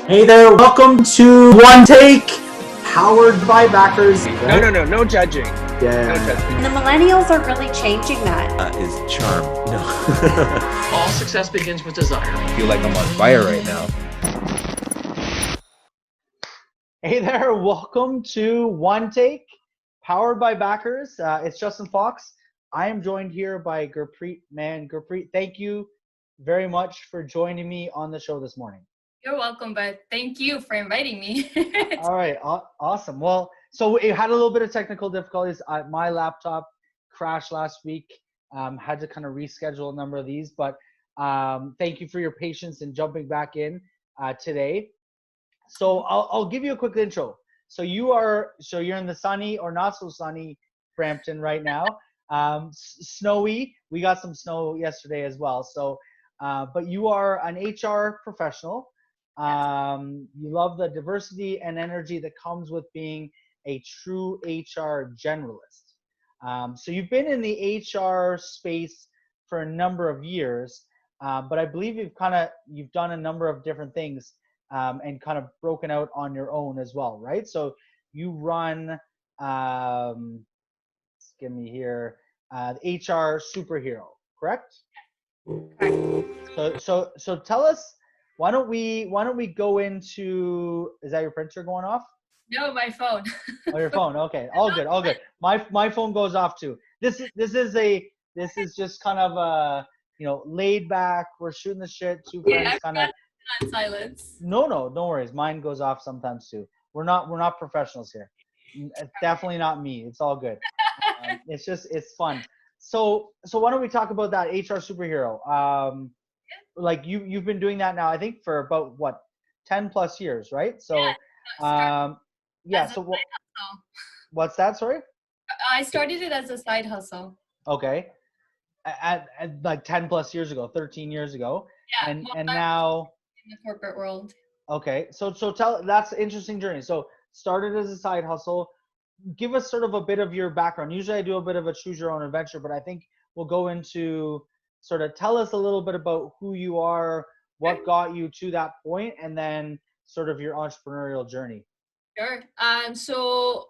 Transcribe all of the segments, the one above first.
Hey there, welcome to One Take, powered by backers. No judging. Yeah. No judging. And the millennials are really changing that. Is charm. No. All success begins with desire. I feel like I'm on fire right now. Hey there, welcome to One Take, powered by backers. It's Justin Fox. I am joined here by Gurpreet. Mann. Gurpreet, thank you very much for joining me on the show this morning. You're welcome, but thank you for inviting me. All right, awesome. Well, so it had a little bit of technical difficulties. My laptop crashed last week. Had to kind of reschedule a number of these, but thank you for your patience in jumping back in today. So I'll give you a quick intro. So you're in the sunny or not so sunny Brampton right now. Snowy. We got some snow yesterday as well. So, but you are an HR professional. You love the diversity and energy that comes with being a true HR generalist. So you've been in the HR space for a number of years, but I believe you've done a number of different things and kind of broken out on your own as well, right? So you run, give me here, HR Superhero, correct? Correct. So tell us. Why don't we go into, is that your printer going off? No, my phone. Oh, your phone. Okay. All good. My phone goes off too. This is just kind of a, laid back. We're shooting the shit. Two friends kind of on silence. No worries. Mine goes off sometimes too. We're not professionals here. Definitely not me. It's all good. It's fun. So why don't we talk about that HR Superhero? Like you've been doing that now, I think, for about 10 plus years, right? So what's that? Sorry. I started it as a side hustle. Okay. At like 10 plus years ago, 13 years ago. Yeah. And now in the corporate world. Okay. So that's an interesting journey. So started as a side hustle. Give us sort of a bit of your background. Usually I do a bit of a choose your own adventure, but I think we'll go into sort of tell us a little bit about who you are, what got you to that point, and then sort of your entrepreneurial journey. Sure. So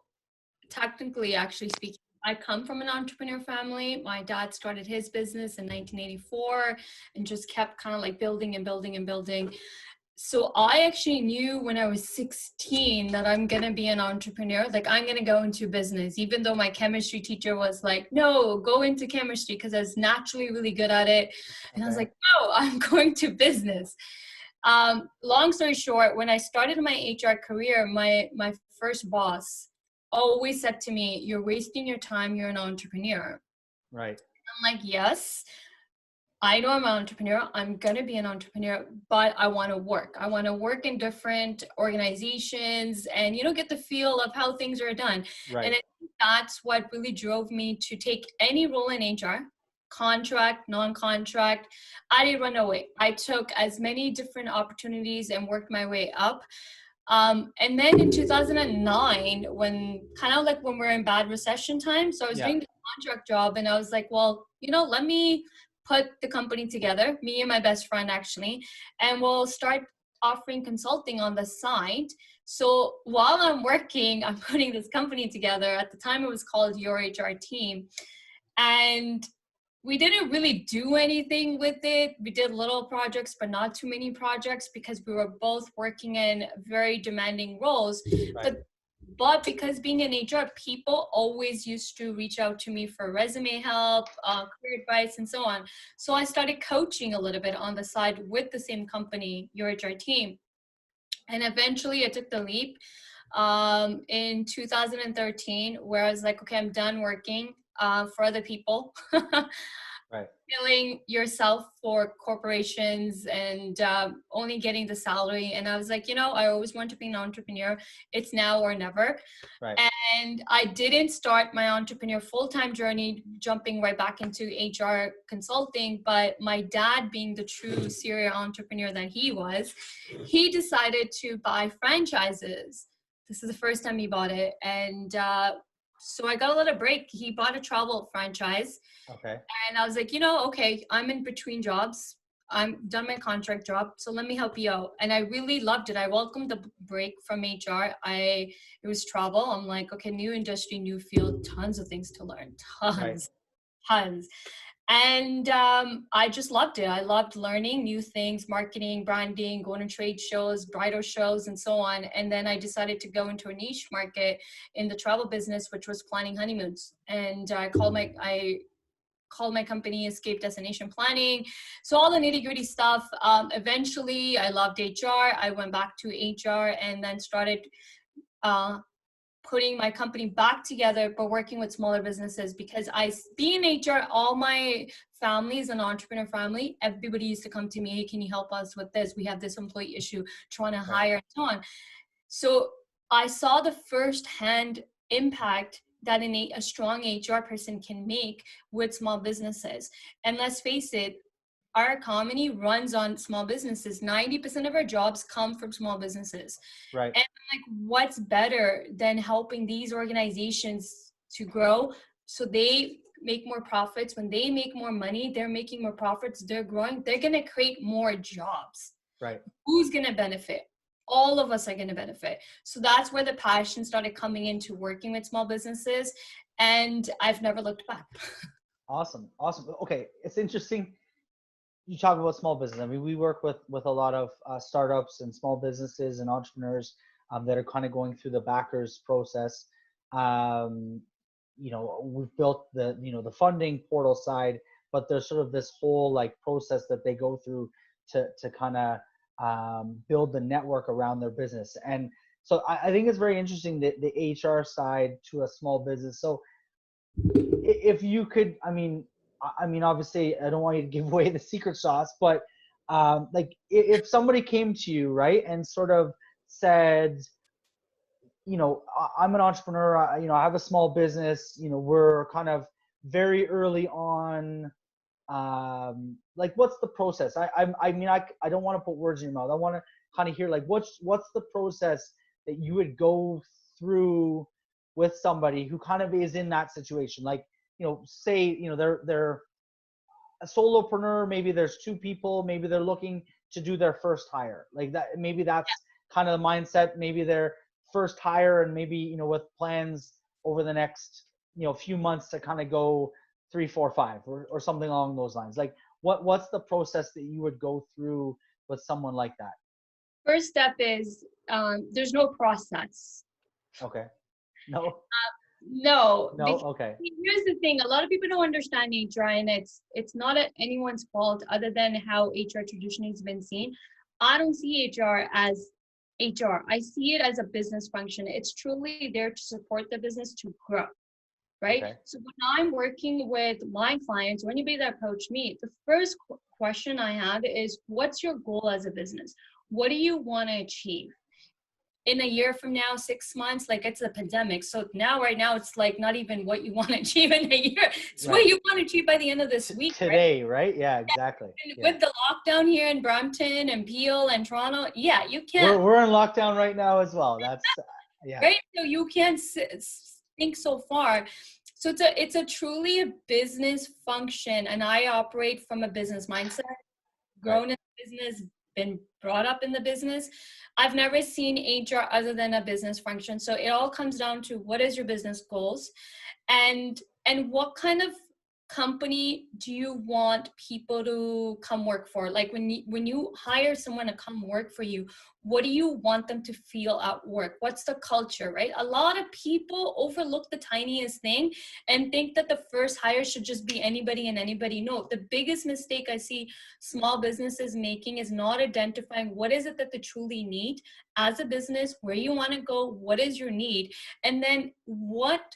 technically, actually speaking, I come from an entrepreneur family. My dad started his business in 1984 and just kept kind of like building and building and building. So I actually knew when I was 16 that I'm going to be an entrepreneur. Like, I'm going to go into business, even though my chemistry teacher was like, no, go into chemistry, because I was naturally really good at it. And I was like, no, I'm going to business. Long story short, when I started my HR career, my first boss always said to me, you're wasting your time. You're an entrepreneur. Right. I'm like, yes. I know I'm an entrepreneur. I'm going to be an entrepreneur, but I want to work. I want to work in different organizations and, get the feel of how things are done. Right. And I think that's what really drove me to take any role in HR, contract, non-contract. I didn't run away. I took as many different opportunities and worked my way up. And then in 2009, when we're in bad recession time, so I was doing the contract job and I was like, well, let me put the company together, me and my best friend actually, and we'll start offering consulting on the side. So while I'm working, I'm putting this company together. At the time it was called Your HR Team. And we didn't really do anything with it. We did little projects, but not too many projects because we were both working in very demanding roles. Right. But because being in HR, people always used to reach out to me for resume help, career advice, and so on. So I started coaching a little bit on the side with the same company, Your HR Team. And eventually I took the leap in 2013, where I was like, okay, I'm done working for other people. Right. Billing yourself for corporations and only getting the salary. And I was like, I always want to be an entrepreneur. It's now or never. Right. And I didn't start my entrepreneur full-time journey jumping right back into HR consulting, but my dad, being the true serial entrepreneur that he was, he decided to buy franchises. This is the first time he bought it. And so I got a little break. He bought a travel franchise. Okay. And I was like, okay, I'm in between jobs. I'm done my contract job, so let me help you out. And I really loved it. I welcomed the break from HR. It was travel. I'm like, okay, new industry, new field, tons of things to learn, Right. tons. And I just loved it. I loved learning new things, marketing, branding, going to trade shows, bridal shows, and so on. And then I decided to go into a niche market in the travel business, which was planning honeymoons. And I called my company Escape Destination Planning. So all the nitty gritty stuff. Eventually, I loved HR. I went back to HR and then started putting my company back together, but working with smaller businesses, because being HR, all my family is an entrepreneur family. Everybody used to come to me, hey, can you help us with this? We have this employee issue, trying to hire and so on. So I saw the firsthand impact that a strong HR person can make with small businesses. And let's face it, our economy runs on small businesses. 90% of our jobs come from small businesses. Right. And like, what's better than helping these organizations to grow so they make more profits? When they make more money, they're making more profits, they're growing, they're going to create more jobs. Right. Who's going to benefit? All of us are going to benefit. So that's where the passion started coming into working with small businesses. And I've never looked back. Awesome. Okay. It's interesting. You talk about small business. I mean, we work with a lot of startups and small businesses and entrepreneurs that are kind of going through the backers process. We've built the funding portal side, but there's sort of this whole like process that they go through to kind of build the network around their business. And so I think it's very interesting that the HR side to a small business. So if you could, I mean, obviously, I don't want you to give away the secret sauce, but like if somebody came to you, right, and sort of said, I'm an entrepreneur, I have a small business, we're kind of very early on, like what's the process? I don't want to put words in your mouth. I want to kind of hear like what's the process that you would go through with somebody who kind of is in that situation, like say they're a solopreneur, maybe there's two people, maybe they're looking to do their first hire, like that, maybe that's kind of the mindset, maybe their first hire, and maybe with plans over the next few months to kind of go 3, 4, 5 or something along those lines. Like what's the process that you would go through with someone like that? First step is there's no process. Okay. No. No. Okay. Here's the thing: a lot of people don't understand HR, and it's not anyone's fault other than how HR traditionally has been seen. I don't see HR as HR. I see it as a business function. It's truly there to support the business to grow, right? Okay. So when I'm working with my clients or anybody that approached me, the first question I have is, what's your goal as a business? What do you want to achieve? In a year from now, 6 months, like it's a pandemic. So right now, it's like not even what you want to achieve in a year. It's what you want to achieve by the end of this week. Today, right? Yeah, exactly. And with the lockdown here in Brampton and Peel and Toronto, you can't. We're in lockdown right now as well. That's, right? So you can't think so far. So it's a truly a business function. And I operate from a business mindset, grown in business, been brought up in the business. I've never seen HR other than a business function. So it all comes down to what is your business goals and what kind of company do you want people to come work for? Like when you hire someone to come work for you, what do you want them to feel at work? What's the culture, right? A lot of people overlook the tiniest thing and think that the first hire should just be anybody and anybody. No, the biggest mistake I see small businesses making is not identifying what is it that they truly need as a business, where you want to go, what is your need, and then what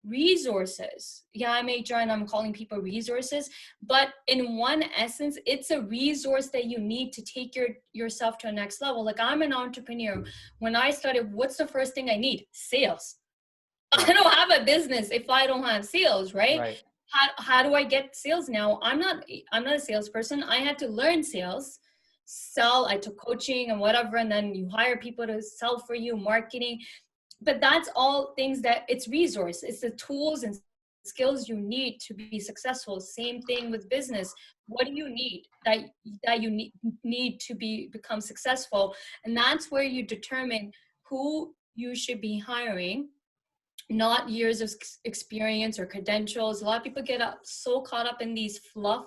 resources. I'm HR and I'm calling people resources, but in one essence, it's a resource that you need to take yourself to a next level. Like I'm an entrepreneur. When I started, what's the first thing I need? Sales. I don't have a business if I don't have sales, right? How do I get sales now? I'm not a salesperson. I had to learn sales, sell. I took coaching and whatever, and then you hire people to sell for you, marketing. But that's all things that it's resource. It's the tools and skills you need to be successful. Same thing with business. What do you need that you need to become successful? And that's where you determine who you should be hiring, not years of experience or credentials. A lot of people get so caught up in these fluff,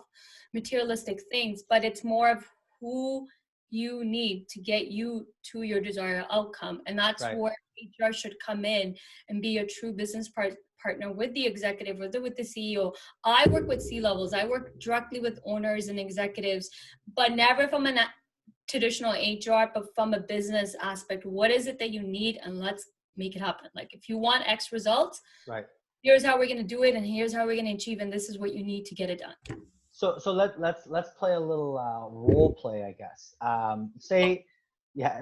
materialistic things, but it's more of who you need to get you to your desired outcome. And that's where HR should come in and be a true business partner with the executive, with the CEO. I work with C-levels. I work directly with owners and executives, but never from a traditional HR, but from a business aspect. What is it that you need? And let's make it happen. Like, if you want X results, here's how we're going to do it, and here's how we're going to achieve, and this is what you need to get it done. So let's play a little role play, I guess.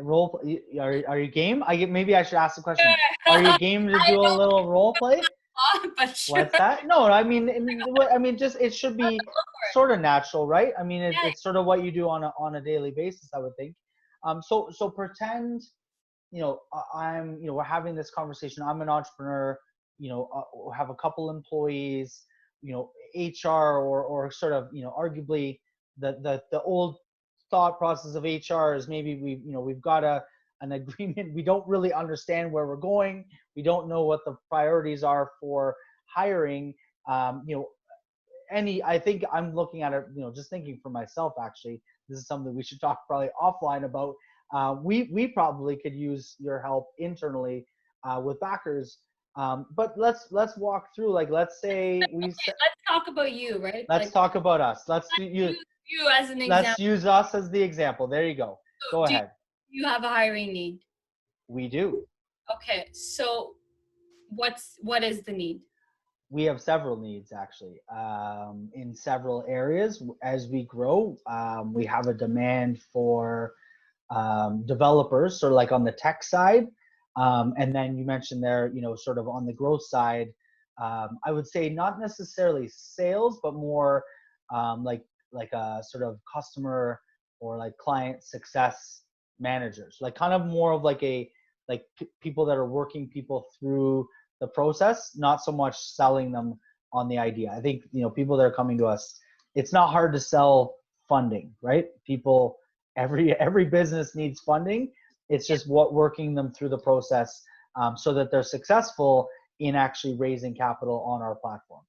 Role. Are you game? Maybe I should ask the question. Are you game to do a little role play? But sure. What's that? No, I mean, just it should be sort of natural, right? I mean, it's sort of what you do on a daily basis, I would think. So pretend, we're having this conversation. I'm an entrepreneur, have a couple employees, HR or sort of, arguably the old thought process of HR is maybe we've got an agreement. We don't really understand where we're going. We don't know what the priorities are for hiring. I think I'm looking at it, just thinking for myself, actually, this is something we should talk probably offline about. We probably could use your help internally with backers. But let's walk through, like, let's say let's talk about you, right? Let's talk about us. Let's use you as an example. Let's use us as the example. There you go. Go ahead. You have a hiring need. We do. Okay, so what is the need? We have several needs, actually, in several areas. As we grow, we have a demand for developers, sort of like on the tech side. And then you mentioned there, sort of on the growth side, I would say not necessarily sales, but more like a sort of customer or like client success managers, like kind of more of like people that are working people through the process, not so much selling them on the idea. I think, people that are coming to us, it's not hard to sell funding, right? People, every business needs funding. It's just working them through the process so that they're successful in actually raising capital on our platform.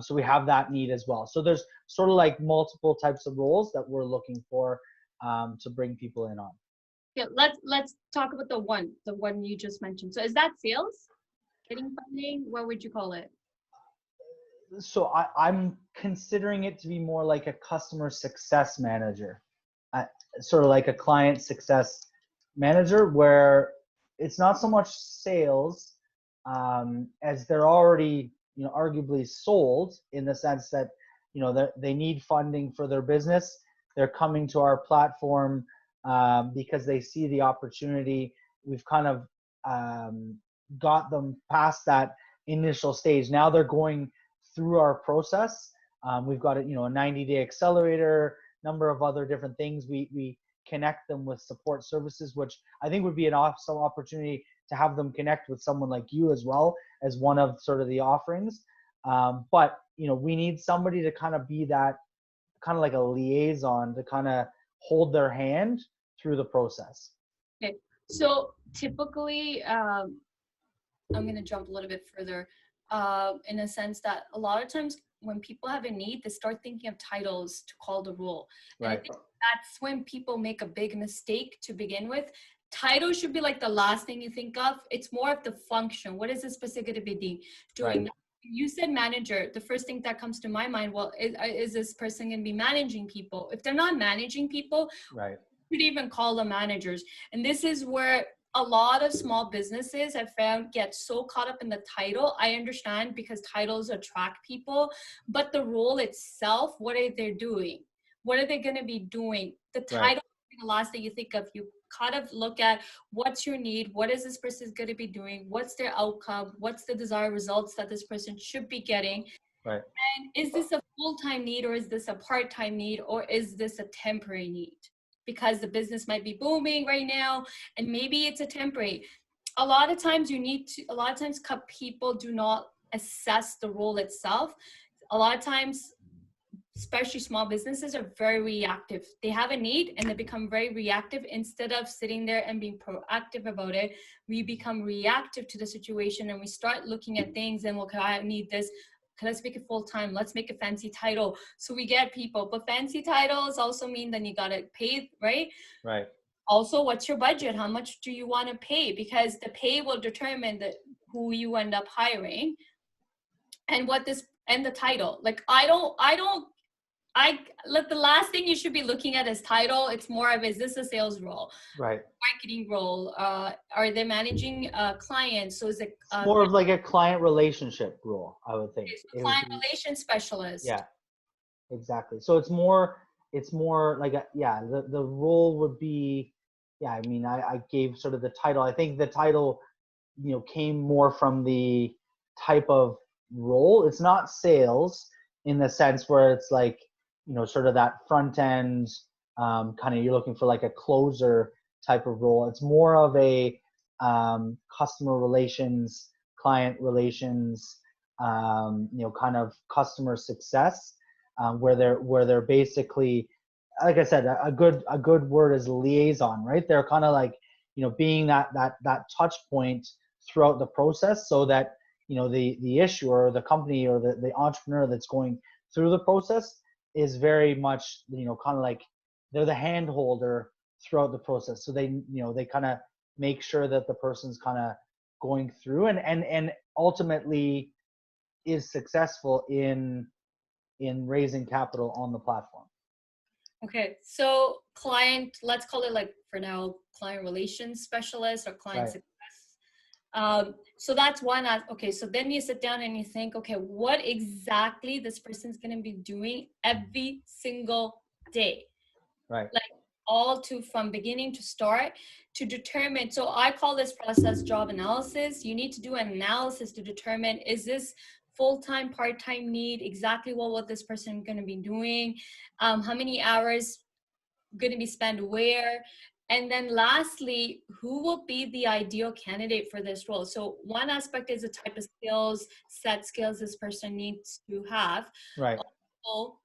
So we have that need as well. So there's sort of like multiple types of roles that we're looking for to bring people in on. Yeah, let's talk about the one you just mentioned. So is that sales? Getting funding? What would you call it? So I'm considering it to be more like a customer success manager, sort of like a client success manager, where it's not so much sales as they're already, arguably sold, in the sense that, they need funding for their business. They're coming to our platform because they see the opportunity. We've kind of got them past that initial stage. Now they're going through our process. We've got a 90-day accelerator, number of other different things. We connect them with support services, which I think would be an awesome opportunity to have them connect with someone like you as well, as one of sort of the offerings. But we need somebody to kind of be that kind of like a liaison to kind of hold their hand through the process. Okay, so typically, I'm going to jump a little bit further in a sense that a lot of times when people have a need, they start thinking of titles to call the role. And I think that's when people make a big mistake to begin with. Title should be like the last thing you think of. It's more of the function. What is this specific to be doing? Right. You said manager. The first thing that comes to my mind, well, is this person going to be managing people? If they're not managing people, right, you could even call them managers. And this is where a lot of small businesses I've found get so caught up in the title. I understand, because titles attract people, but the role itself, what are they doing? What are they going to be doing? The title is the last thing you think of. You kind of look at what's your need, what is this person going to be doing, what's their outcome, what's the desired results that this person should be getting. Right. And is this a full-time need, or is this a part-time need, or is this a temporary need? Because the business might be booming right now, and maybe it's a temporary. A lot of times people do not assess the role itself. A lot of times, especially small businesses, are very reactive. They have a need and they become very reactive. Instead of sitting there and being proactive about it, we become reactive to the situation and we start looking at things and, okay, I need this. Okay, let's make it full-time. Let's make a fancy title. So we get people, but fancy titles also mean then you got to pay, right? Right. Also, what's your budget? How much do you want to pay? Because the pay will determine who you end up hiring and the title. Like, look, the last thing you should be looking at is title. It's more of, is this a sales role? Right. Marketing role? Are they managing clients? So is it more of like a client relationship role, I would think. Client relations specialist. Yeah, exactly. So it's more like the role would be, I mean, I gave sort of the title. I think the title, came more from the type of role. It's not sales in the sense where it's like, sort of that front end, kind of, you're looking for like a closer type of role. It's more of a customer relations, client relations, kind of customer success, where they're basically, like I said, a good word is liaison, right? They're kind of like, being that touch point throughout the process, so that the issuer, or the company, or the entrepreneur that's going through the process is very much, kind of like they're the hand holder throughout the process. So they kind of make sure that the person's kind of going through and ultimately is successful in raising capital on the platform. Okay, so let's call it, like, for now, client relations specialist or client success. So that's one. Okay, so then you sit down and you think, okay, what exactly this person's going to be doing every single day? Right. Like, from beginning to start, to determine. So I call this process job analysis. You need to do an analysis to determine, is this full-time, part-time need, exactly what this person going to be doing, how many hours going to be spent where, and then lastly, who will be the ideal candidate for this role. So one aspect is the type of set skills this person needs to have. Right. Also,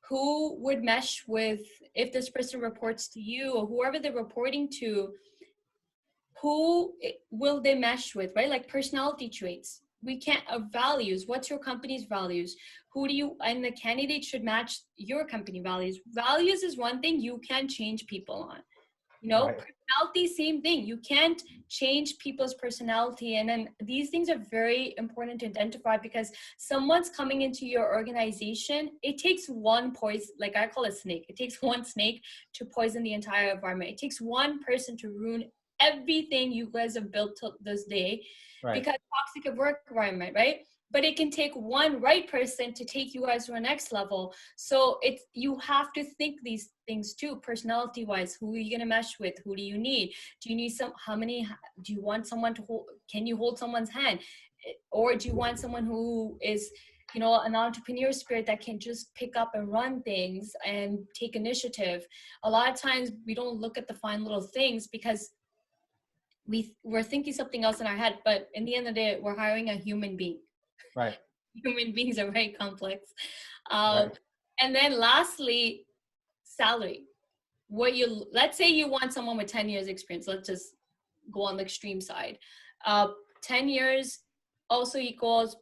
who would mesh with, if this person reports to you or whoever they're reporting to, who will they mesh with, right? Like personality traits. We can't, values. What's your company's values? And the candidate should match your company values. Values is one thing you can change people on. Right. Personality, same thing. You can't change people's personality. And then these things are very important to identify, because someone's coming into your organization. It takes one poison, like I call it snake. It takes one snake to poison the entire environment. It takes one person to ruin everything you guys have built till this day. Right. Because toxic work environment, right? But it can take one right person to take you guys to a next level. So you have to think these things too, personality wise. Who are you going to mesh with? Who do you need? Do you need do you want someone to hold? Can you hold someone's hand? Or do you want someone who is, an entrepreneur spirit that can just pick up and run things and take initiative? A lot of times we don't look at the fine little things because we're thinking something else in our head, but in the end of the day, we're hiring a human being. Right. Human beings are very complex. Right. And then lastly, salary. Let's say you want someone with 10 years experience. Let's just go on the extreme side. 10 years also equals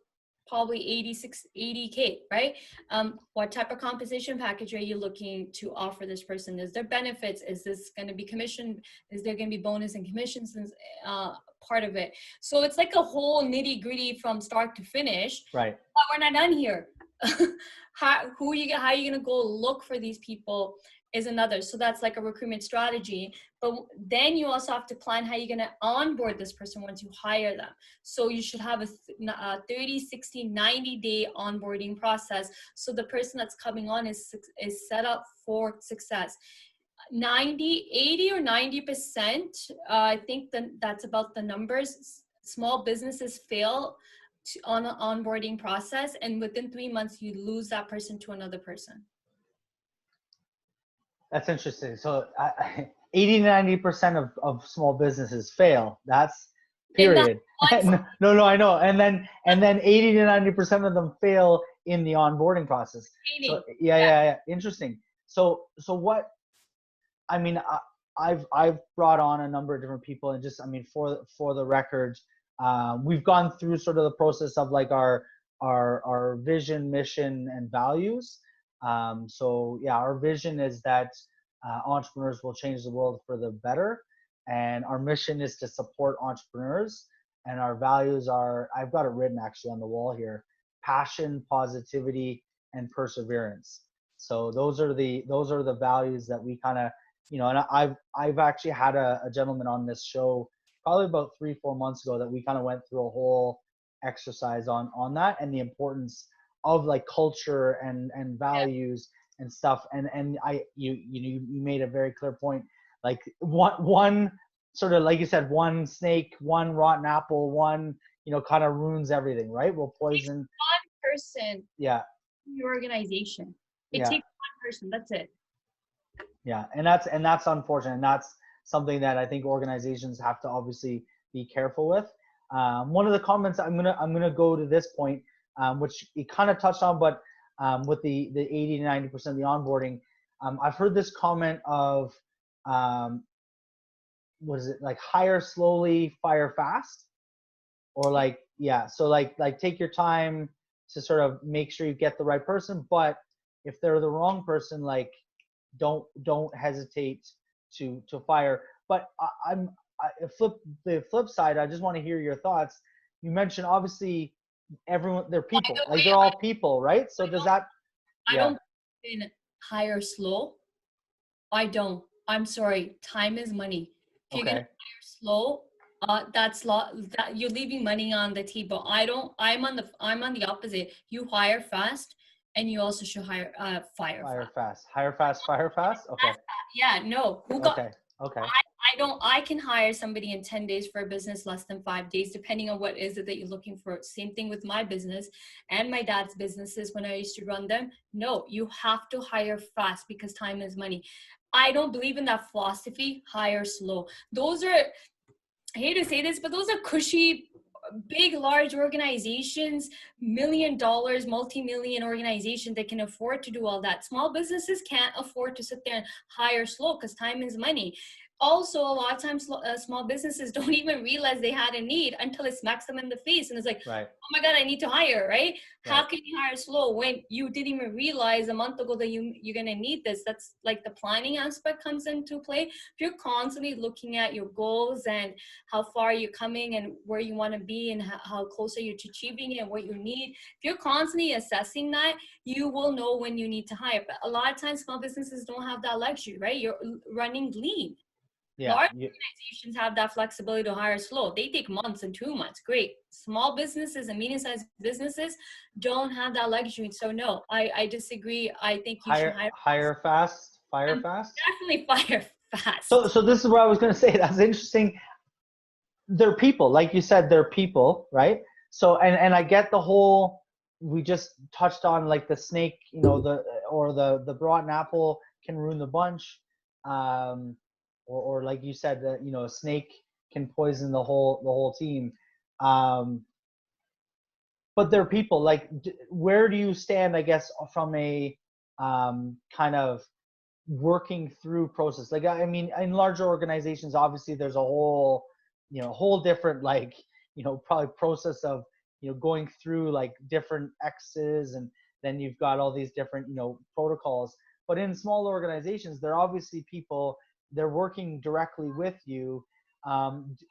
probably 80K, right? What type of compensation package are you looking to offer this person? Is there benefits? Is this going to be commission? Is there going to be bonus and commissions part of it? So it's like a whole nitty gritty from start to finish. Right. But we're not done here. How are you going to go look for these people is another. So that's like a recruitment strategy. But then you also have to plan how you're going to onboard this person once you hire them. So you should have a 30, 60, 90-day onboarding process. So the person that's coming on is set up for success. 80 or 90%, I think that's about the numbers. Small businesses fail on the onboarding process. And within 3 months, you lose that person to another person. That's interesting. So 80-90% of small businesses fail. That's period. No, I know. And then 80 to 90% of them fail in the onboarding process. So yeah. Interesting. So what, I mean, I've brought on a number of different people, and just, I mean, for the record, we've gone through sort of the process of like our vision, mission, and values. So yeah, our vision is that entrepreneurs will change the world for the better, and our mission is to support entrepreneurs. And our values are, I've got it written actually on the wall here: passion, positivity, and perseverance. So those are the values that we kind of, and I've actually had a gentleman on this show probably about 3-4 months ago that we kind of went through a whole exercise on that, and the importance of like culture and values and stuff. And you made a very clear point, like one sort of, like you said, one snake, one rotten apple, one kind of ruins everything, right? Will poison one person. Yeah. Your organization. It takes one person. That's it. Yeah, and that's unfortunate, and that's something that I think organizations have to obviously be careful with. One of the comments, I'm gonna go to this point, which you kind of touched on, but with the 80 to 90% of the onboarding, I've heard this comment of what is it, like, hire slowly, fire fast, or like, yeah, so like take your time to sort of make sure you get the right person, but if they're the wrong person, like, don't hesitate to fire. But the flip side, I just want to hear your thoughts. You mentioned obviously everyone, they're people, like they're all people, right? So does that? I don't hire slow. I don't. I'm sorry. Time is money. If you're gonna hire slow, that you're leaving money on the table. I'm on the opposite. You hire fast, and you also should hire fire fast. Hire fast, fire fast. Okay. Yeah. No. Okay. I can hire somebody in 10 days for a business, less than 5 days, depending on what is it that you're looking for. Same thing with my business and my dad's businesses when I used to run them. No, you have to hire fast because time is money. I don't believe in that philosophy, hire slow. Those are, I hate to say this, but those are cushy, big, large organizations, $1 million, multi-million organizations that can afford to do all that. Small businesses can't afford to sit there and hire slow because time is money. Also, a lot of times small businesses don't even realize they had a need until it smacks them in the face and it's like, right. Oh my God, I need to hire, right? How can you hire slow when you didn't even realize a month ago that you're going to need this? That's like the planning aspect comes into play. If you're constantly looking at your goals and how far you're coming and where you want to be and how close are you to achieving it and what you need, if you're constantly assessing that, you will know when you need to hire. But a lot of times small businesses don't have that luxury, right? You're running lean. Large organizations have that flexibility to hire slow. They take months and 2 months. Great. Small businesses and medium-sized businesses don't have that luxury. So no, I disagree. I think you should hire fast, fire fast. Definitely fire fast. So this is what I was going to say. That's interesting. They're people, like you said. They're people, right? So and I get the whole. We just touched on like the snake, the rotten apple can ruin the bunch. Or like you said, that a snake can poison the whole team. But they're people. Like, where do you stand, I guess, from a kind of working through process? Like, I mean, in larger organizations, obviously there's a whole different, like, probably process of going through like different X's, and then you've got all these different protocols. But in small organizations, they're obviously people. They're working directly with you.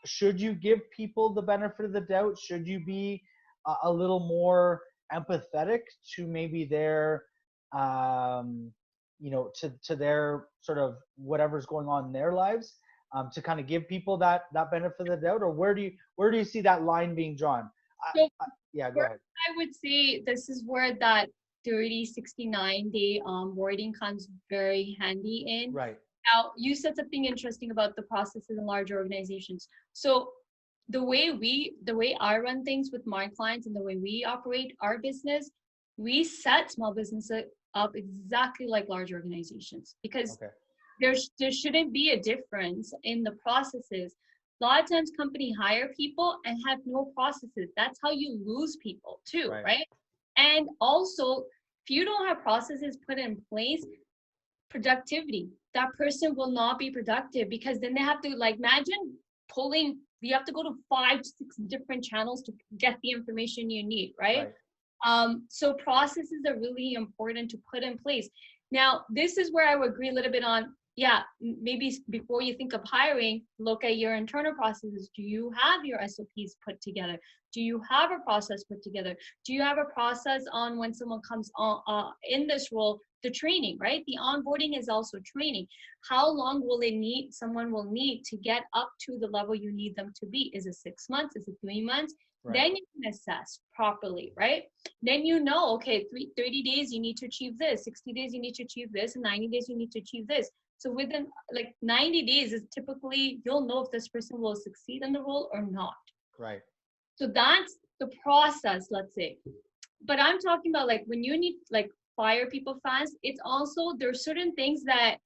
Should you give people the benefit of the doubt? Should you be a little more empathetic to maybe their, to their sort of whatever's going on in their lives, to kind of give people that benefit of the doubt? Or where do you see that line being drawn? So yeah, go ahead. I would say this is where that 30, 69-day onboarding comes very handy in. Right. Now, you said something interesting about the processes in large organizations. So the way I run things with my clients and the way we operate our business, we set small businesses up exactly like large organizations, because there shouldn't be a difference in the processes. A lot of times company hire people and have no processes. That's how you lose people too, right? And also, if you don't have processes put in place, productivity, that person will not be productive, because then they have to, like, imagine you have to go to 5 to 6 different channels to get the information you need, right? So processes are really important to put in place. Now, this is where I would agree a little bit on, yeah, maybe before you think of hiring, look at your internal processes. Do you have your SOPs put together? Do you have a process put together? Do you have a process on when someone comes on in this role, the training, right? The onboarding is also training. How long will someone will need to get up to the level you need them to be? Is it 6 months? Is it 3 months? Then you can assess properly, right? Then you know, okay, 30 days you need to achieve this, 60 days you need to achieve this, and 90 days you need to achieve this. So within like 90 days is typically, you'll know if this person will succeed in the role or not. Right. So that's the process, let's say. But I'm talking about like when you need like fire people fast, it's also, there's certain things that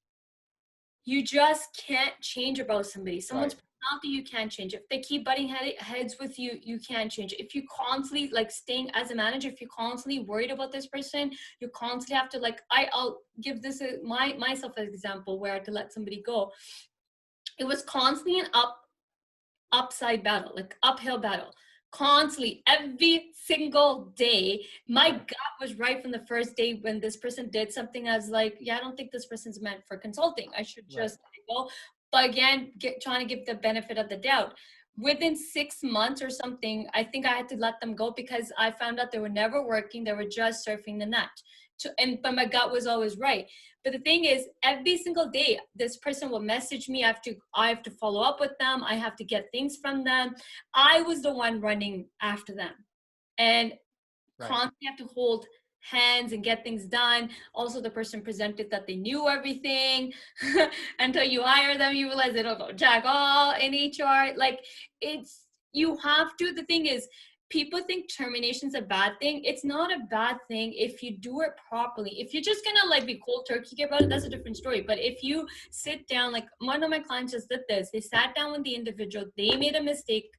you just can't change about somebody. Someone's personality, you can't change. If they keep butting heads with you, you can't change. If you constantly, like, staying as a manager, if you're constantly worried about this person, you constantly have to, like, I'll give this myself as an example where I had to let somebody go. It was constantly an upside battle, like uphill battle. Constantly, every single day, my gut was right from the first day when this person did something. I was like, yeah, I don't think this person's meant for consulting. I should just let it go. But again, trying to give the benefit of the doubt. Within 6 months or something, I think I had to let them go because I found out they were never working. They were just surfing the net. But my gut was always right. But the thing is, every single day, this person will message me. I have to follow up with them. I have to get things from them. I was the one running after them, and constantly have to hold hands and get things done. Also, the person presented that they knew everything. Until you hire them, you realize they don't know jack all in HR. Like, you have to. The thing is, people think termination is a bad thing. It's not a bad thing if you do it properly. If you're just gonna like be cold turkey about it, that's a different story. But if you sit down, like one of my clients just did this. They sat down with the individual. They made a mistake.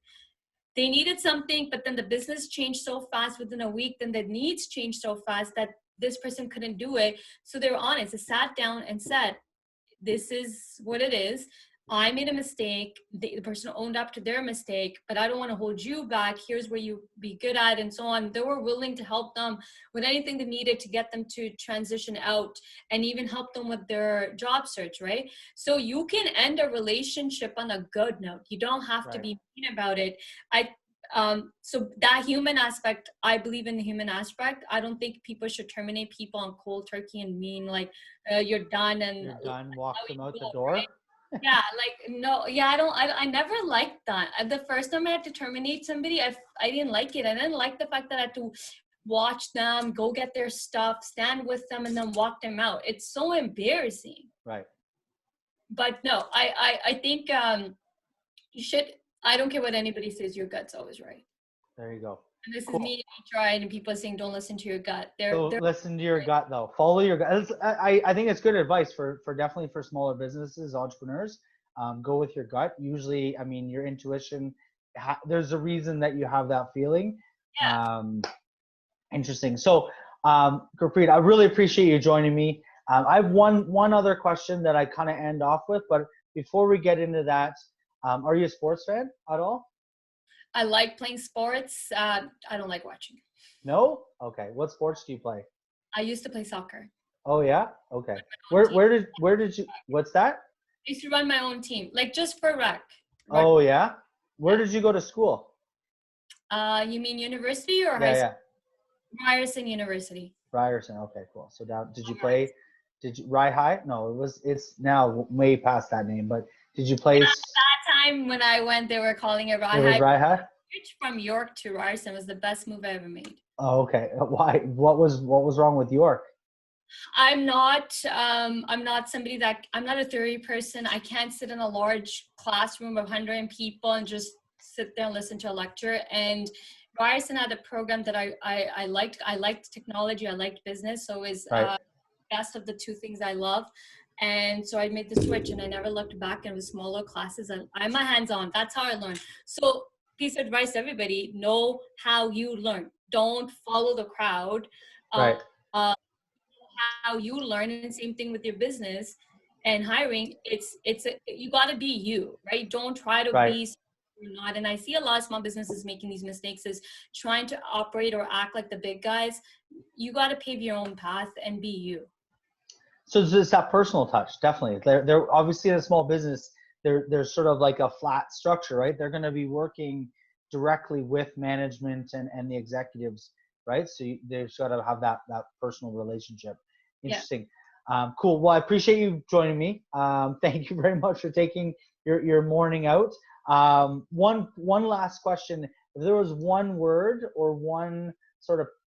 They needed something, but then the business changed so fast within a week. Then the needs changed so fast that this person couldn't do it. So they were honest. They sat down and said, "This is what it is. I made a mistake." The person owned up to their mistake, but I don't want to hold you back. Here's where you be good at, and so on. They were willing to help them with anything they needed to get them to transition out, and even help them with their job search, right? So you can end a relationship on a good note. You don't have to be mean about it. So that human aspect, I believe in the human aspect. I don't think people should terminate people on cold turkey and mean like you're done and you're done, walk them out the door. Right? Yeah, like, no, yeah, I never liked that. The first time I had to terminate somebody, I didn't like it. I didn't like the fact that I had to watch them go get their stuff, stand with them, and then walk them out. It's so embarrassing. Right. But no, I think you should. I don't care what anybody says. Your gut's always right. There you go. And this is me in HR, and people saying don't listen to your gut. They're listen to your gut though. Follow your gut. I think it's good advice for definitely for smaller businesses, entrepreneurs. Go with your gut. Usually, I mean, your intuition. There's a reason that you have that feeling. Yeah. Interesting. So, Gurpreet, I really appreciate you joining me. I have one other question that I kind of end off with, but before we get into that, are you a sports fan at all? I like playing sports. I don't like watching. No? Okay. What sports do you play? I used to play soccer. Oh yeah? Okay. Where did you, what's that? I used to run my own team, like just for rec. Oh yeah? Where did you go to school? You mean university or high school? Ryerson University. Ryerson. Okay, cool. So did you play, Rye High? No, it's now way past that name, but did you play? At that time when I went, they were calling it Rye High. It was Rye High? Switch from York to Ryerson was the best move I ever made. Oh, okay. Why? What was wrong with York? I'm not somebody that, I'm not a theory person. I can't sit in a large classroom of 100 people and just sit there and listen to a lecture. And Ryerson had a program that I liked. I liked technology. I liked business. So it was best of the two things I love. And so I made the switch and I never looked back, and with smaller classes, I'm my hands on. That's how I learn. So piece of advice to everybody, know how you learn. Don't follow the crowd. Right. How you learn, and same thing with your business and hiring. You got to be you, right? Don't try to Right. be you're not. And I see a lot of small businesses making these mistakes, is trying to operate or act like the big guys. You got to pave your own path and be you. So it's that personal touch, definitely. They're obviously in a small business. There's sort of like a flat structure, right? They're going to be working directly with management and the executives, right? So they've got to have that personal relationship. Interesting. Yeah. Cool. Well, I appreciate you joining me. Thank you very much for taking your morning out. One last question. If there was one word or one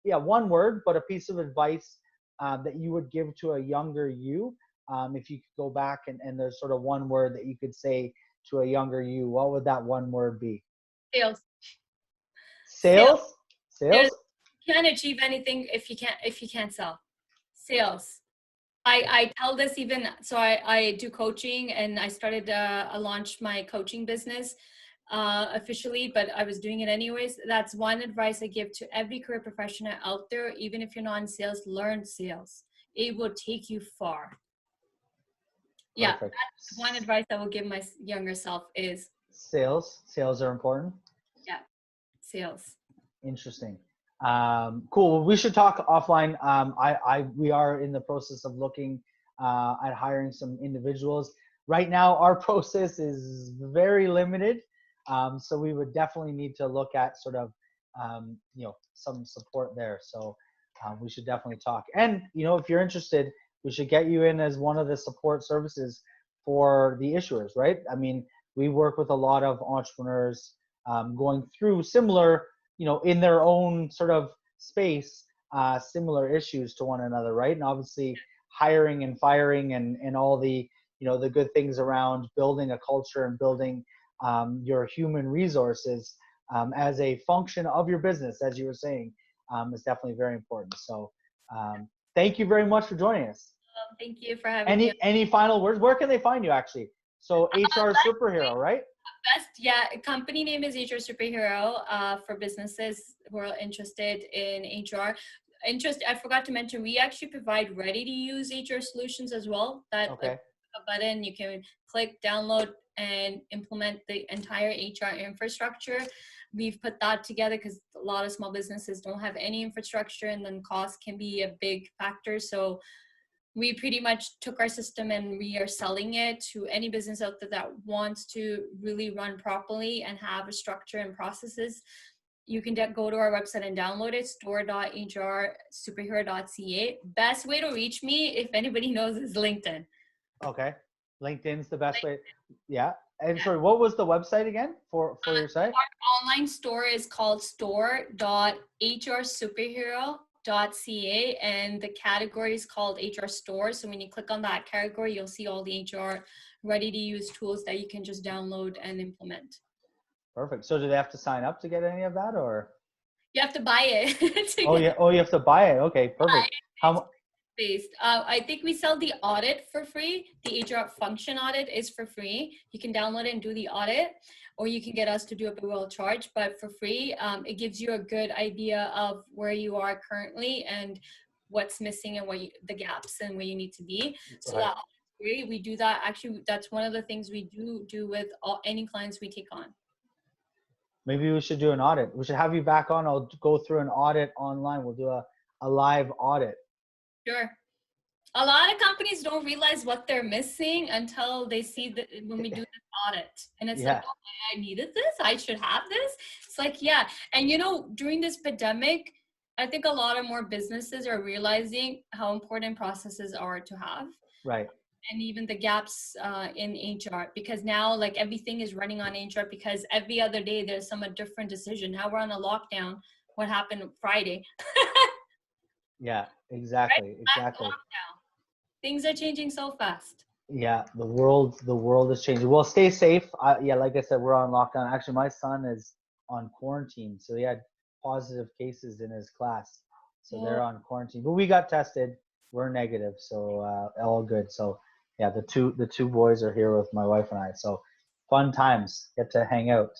word, but a piece of advice that you would give to a younger you, if you could go back and there's sort of one word that you could say to a younger you, what would that one word be? Sales. Sales? You can't achieve anything if you can't sell. Sales. I tell this even, so I do coaching, and I launched my coaching business officially, but I was doing it anyways. That's one advice I give to every career professional out there. Even if you're not in sales, learn sales. It will take you far. Yeah, perfect. That's one advice I will give my younger self is sales. Sales are important. Yeah, sales. Interesting. Cool. We should talk offline. We are in the process of looking at hiring some individuals. Right now, our process is very limited. So we would definitely need to look at sort of, some support there. So we should definitely talk. And, if you're interested, we should get you in as one of the support services for the issuers, right? I mean, we work with a lot of entrepreneurs going through similar, in their own sort of space, similar issues to one another, right? And obviously hiring and firing and all the, the good things around building a culture and building your human resources as a function of your business, as you were saying, is definitely very important. So thank you very much for joining us. Thank you for having me. Any final words? Where can they find you actually? So HR Superhero, right? Company name is HR Superhero for businesses who are interested in HR. I forgot to mention, we actually provide ready to use HR solutions as well. Like a button you can click, download, and implement the entire HR infrastructure. We've put that together because a lot of small businesses don't have any infrastructure, and then cost can be a big factor. So we pretty much took our system and we are selling it to any business out there that wants to really run properly and have a structure and processes. You can go to our website and download it, store.hrsuperhero.ca. Best way to reach me, if anybody knows, is LinkedIn. Okay. LinkedIn's the best way. Yeah. And sorry, what was the website again for your site? Our online store is called store.hrsuperhero.ca, and the category is called HR Store. So when you click on that category, you'll see all the HR ready to use tools that you can just download and implement. Perfect. So do they have to sign up to get any of that, or? You have to buy it. You have to buy it. Okay, perfect. How based. I think we sell the audit for free. The HR function audit is for free. You can download it and do the audit, or you can get us to do it, but we'll charge. But for free, it gives you a good idea of where you are currently and what's missing and the gaps and where you need to be. So that free. We do that. Actually, that's one of the things we do with any clients we take on. Maybe we should do an audit. We should have you back on. I'll go through an audit online. We'll do a live audit. Sure. A lot of companies don't realize what they're missing until they see that when we do this audit. And it's like, oh, I needed this. I should have this. It's like, yeah. And during this pandemic, I think a lot of more businesses are realizing how important processes are to have. Right. And even the gaps in HR, because now like everything is running on HR, because every other day there's some different decision. Now we're on a lockdown. What happened Friday? Yeah, exactly. Right? Exactly. Things are changing so fast. Yeah, the world is changing. Well, stay safe. Like I said, we're on lockdown. Actually, my son is on quarantine, so he had positive cases in his class, so they're on quarantine. But we got tested. We're negative, so all good. So yeah, the two boys are here with my wife and I. So fun times, get to hang out.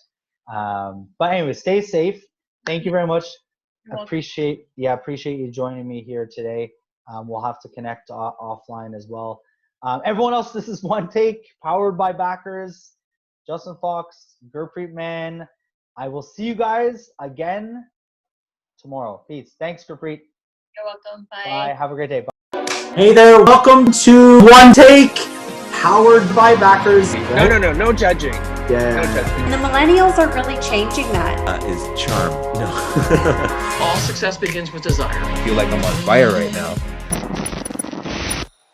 But anyway, stay safe. Thank you very much. You're welcome. Appreciate you joining me here today. We'll have to connect offline as well. Everyone else, this is One Take, powered by backers. Justin Fox, Gurpreet Mann. I will see you guys again tomorrow. Peace. Thanks, Gurpreet. You're welcome. Bye. Bye. Have a great day. Bye. Hey there, welcome to One Take, powered by backers. No judging. Yeah. No judging. The millennials are really changing that. Is charm. No. All success begins with desire. I feel like I'm on fire right now.